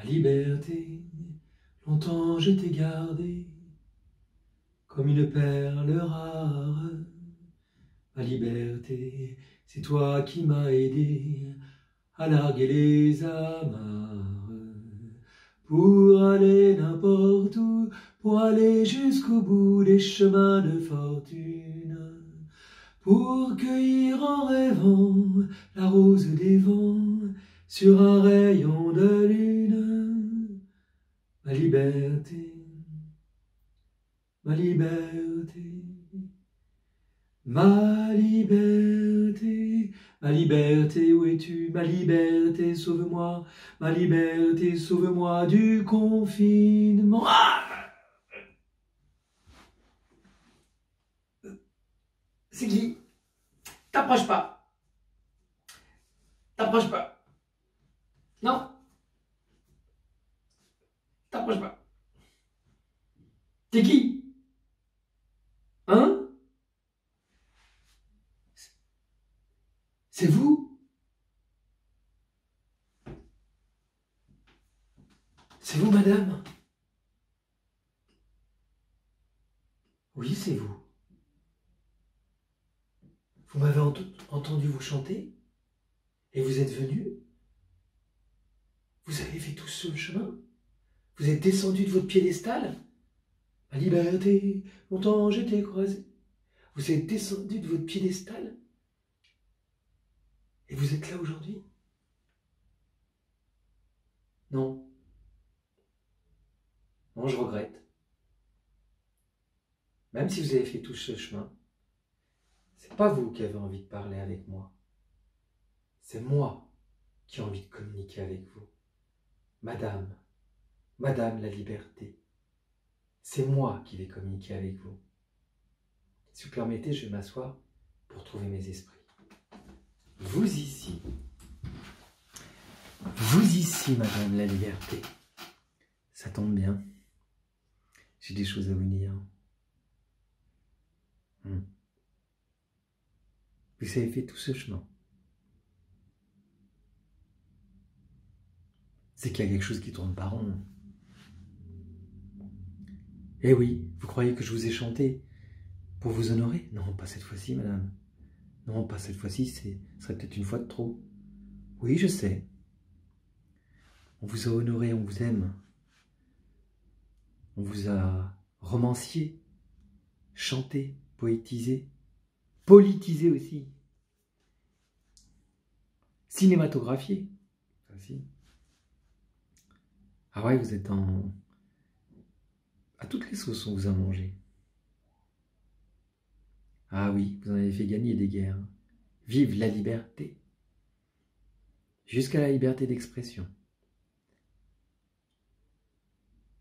liberté, longtemps je t'ai gardée comme une perle rare. Ma liberté, c'est toi qui m'as aidé à larguer les amarres, pour aller n'importe où, pour aller jusqu'au bout des chemins de fortune, pour cueillir en rêvant la rose des vents sur un rayon de lune. Ma liberté, ma liberté, ma liberté, ma liberté, où es-tu? Ma liberté, sauve-moi, ma liberté, sauve-moi du confinement. Ah! C'est qui? T'approches pas. T'approches pas. Non. T'approches pas. T'es qui? Hein? C'est vous? C'est vous, madame? Oui, c'est vous. Vous m'avez entendu vous chanter? Et vous êtes venu? Vous avez fait tout ce chemin? Vous êtes descendu de votre piédestal? Ma liberté, longtemps je t'ai croisé. Vous êtes descendu de votre piédestal? Et vous êtes là aujourd'hui? Non. Non, je regrette. Même si vous avez fait tout ce chemin, c'est pas vous qui avez envie de parler avec moi. C'est moi qui ai envie de communiquer avec vous. Madame, Madame la liberté, c'est moi qui vais communiquer avec vous. Si vous permettez, je vais m'asseoir pour trouver mes esprits. Vous ici, Madame la liberté, ça tombe bien, j'ai des choses à vous dire. Vous avez fait tout ce chemin. C'est qu'il y a quelque chose qui tourne pas rond. Eh oui, vous croyez que je vous ai chanté pour vous honorer? Non, pas cette fois-ci, madame. Non, pas cette fois-ci, ce serait peut-être une fois de trop. Oui, je sais. On vous a honoré, on vous aime. On vous a romancié, chanté, poétisé, politisé aussi. Cinématographié. Ça aussi. Ah ouais, vous êtes en... À toutes les sauces, on vous a mangé. Ah oui, vous en avez fait gagner des guerres. Vive la liberté. Jusqu'à la liberté d'expression.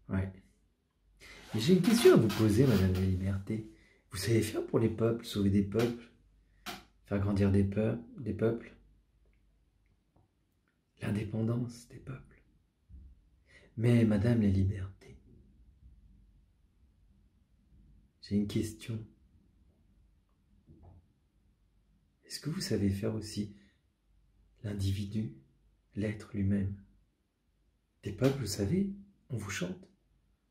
Ouais. Mais j'ai une question à vous poser, Madame la liberté. Vous savez faire pour les peuples, sauver des peuples, faire grandir des peuples, l'indépendance des peuples. Mais Madame la liberté, j'ai une question. Est-ce que vous savez faire aussi l'individu, l'être lui-même? Des peuples, vous savez, on vous chante,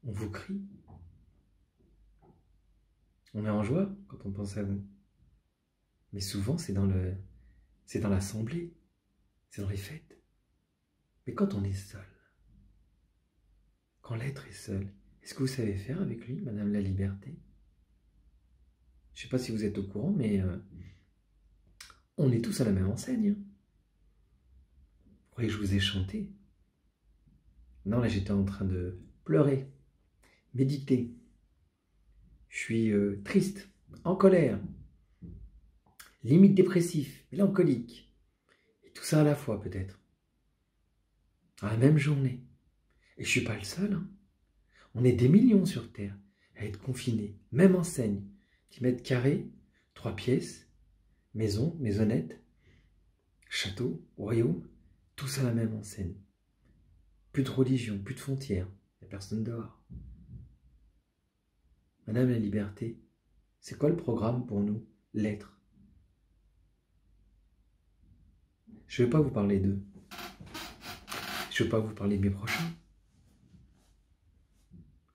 on vous crie. On est en joie quand on pense à vous. Mais souvent, c'est dans l'assemblée, c'est dans les fêtes. Mais quand on est seul, quand l'être est seul, est-ce que vous savez faire avec lui, Madame la liberté? Je ne sais pas si vous êtes au courant, mais on est tous à la même enseigne. Vous croyez que je vous ai chanté? Non, là j'étais en train de pleurer, méditer. Je suis triste, en colère, limite dépressif, mélancolique. Et tout ça à la fois peut-être. À la même journée. Et je ne suis pas le seul. Hein. On est des millions sur Terre à être confinés, même enseigne. 10 mètres carrés, 3 pièces, maison, maisonnette, château, royaume, tous à la même enseigne. Plus de religion, plus de frontières, il n'y a personne dehors. Madame la liberté, c'est quoi le programme pour nous, l'être? Je ne vais pas vous parler d'eux. Je ne vais pas vous parler de mes prochains.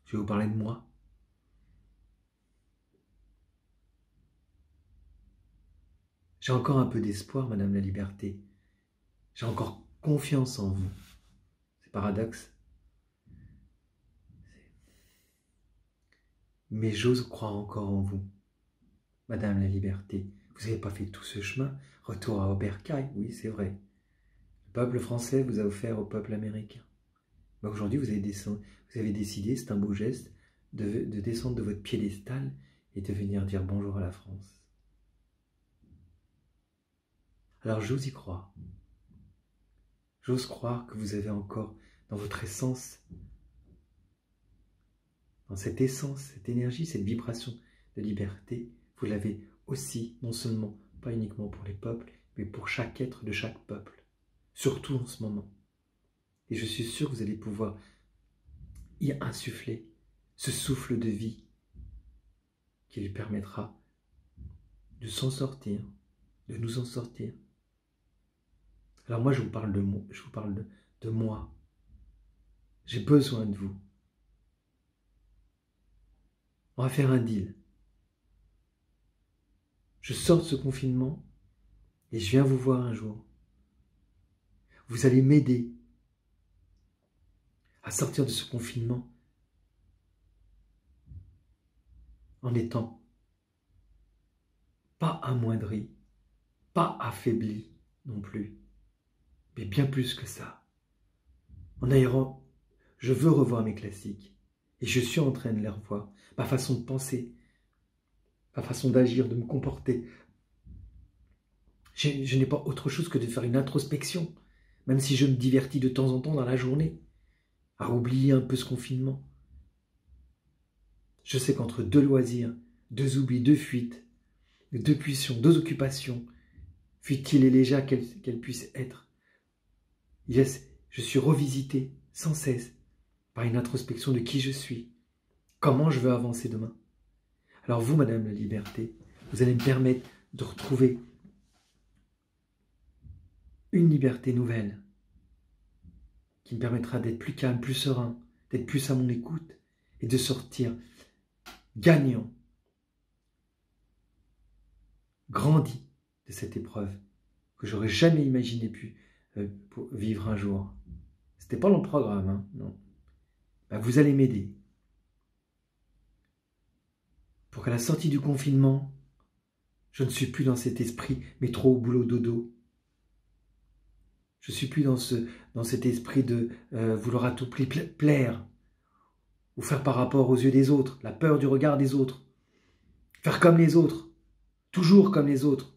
Je vais vous parler de moi. J'ai encore un peu d'espoir, Madame la Liberté. J'ai encore confiance en vous. C'est paradoxe. Mais j'ose croire encore en vous, Madame la Liberté. Vous n'avez pas fait tout ce chemin. Retour à Oberkampf, oui, c'est vrai. Le peuple français vous a offert au peuple américain. Mais aujourd'hui, vous avez décidé, c'est un beau geste, de descendre de votre piédestal et de venir dire bonjour à la France. Alors j'ose y croire. J'ose croire que vous avez encore dans votre essence, dans cette essence, cette énergie, cette vibration de liberté, vous l'avez aussi, non seulement, pas uniquement pour les peuples, mais pour chaque être de chaque peuple, surtout en ce moment. Et je suis sûr que vous allez pouvoir y insuffler ce souffle de vie qui lui permettra de s'en sortir, de nous en sortir. Alors moi, je vous parle de moi. Je vous parle de moi. J'ai besoin de vous. On va faire un deal. Je sors de ce confinement et je viens vous voir un jour. Vous allez m'aider à sortir de ce confinement en étant pas amoindri, pas affaibli non plus, mais bien plus que ça. En aérant, je veux revoir mes classiques et je suis en train de les revoir. Ma façon de penser, ma façon d'agir, de me comporter. Je n'ai pas autre chose que de faire une introspection, même si je me divertis de temps en temps dans la journée, à oublier un peu ce confinement. Je sais qu'entre deux loisirs, deux oublis, deux fuites, deux pulsions, deux occupations, futiles et légères qu'elles puissent être, je suis revisité sans cesse par une introspection de qui je suis, comment je veux avancer demain. Alors vous, Madame la Liberté, vous allez me permettre de retrouver une liberté nouvelle qui me permettra d'être plus calme, plus serein, d'être plus à mon écoute et de sortir gagnant, grandi de cette épreuve que j'aurais jamais imaginé vivre un jour. C'était pas dans le programme, hein, non. Ben, vous allez m'aider pour qu'à la sortie du confinement, je ne suis plus dans cet esprit métro, boulot, dodo. Je ne suis plus dans cet esprit de vouloir à tout prix plaire ou faire par rapport aux yeux des autres, la peur du regard des autres, faire comme les autres, toujours comme les autres,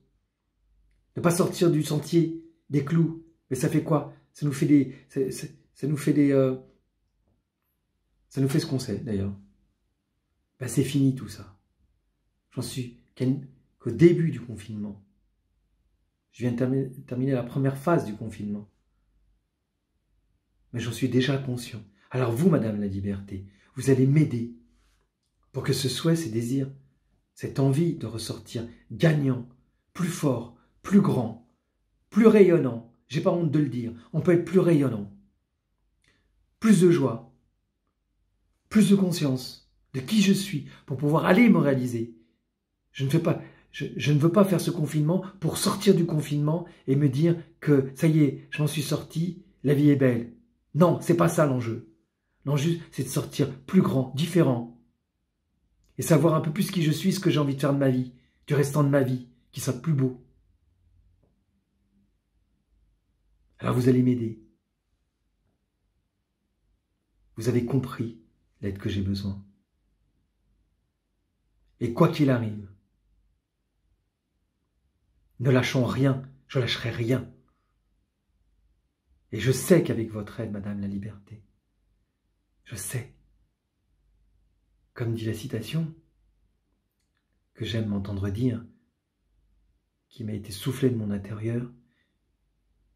ne pas sortir du sentier, des clous. Mais ça fait quoi? Ça nous fait ça nous fait ce qu'on sait d'ailleurs. Ben, c'est fini tout ça. J'en suis qu'au début du confinement. Je viens de terminer la première phase du confinement. Mais j'en suis déjà conscient. Alors vous, Madame la Liberté, vous allez m'aider pour que ce souhait, ces désirs, cette envie de ressortir gagnant, plus fort, plus grand, plus rayonnant, j'ai pas honte de le dire, on peut être plus rayonnant, plus de joie, plus de conscience de qui je suis pour pouvoir aller me réaliser. Je ne veux pas faire ce confinement pour sortir du confinement et me dire que ça y est, j'en suis sorti, la vie est belle. Non, c'est pas ça l'enjeu. L'enjeu, c'est de sortir plus grand, différent. Et savoir un peu plus qui je suis, ce que j'ai envie de faire de ma vie, du restant de ma vie, qui soit plus beau. Alors vous allez m'aider. Vous avez compris l'aide que j'ai besoin. Et quoi qu'il arrive, ne lâchons rien, je lâcherai rien. Et je sais qu'avec votre aide, Madame la Liberté, je sais, comme dit la citation, que j'aime m'entendre dire, qui m'a été soufflée de mon intérieur,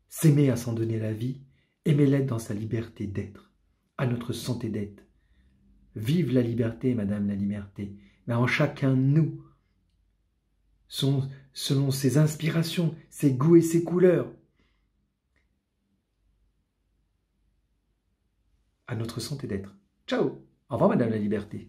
s'aimer à s'en donner la vie, aimer l'être dans sa liberté d'être, à notre santé d'être. Vive la liberté, Madame la Liberté, mais en chacun de nous, selon ses inspirations, ses goûts et ses couleurs, à notre santé d'être. Ciao! Au revoir, Madame la Liberté.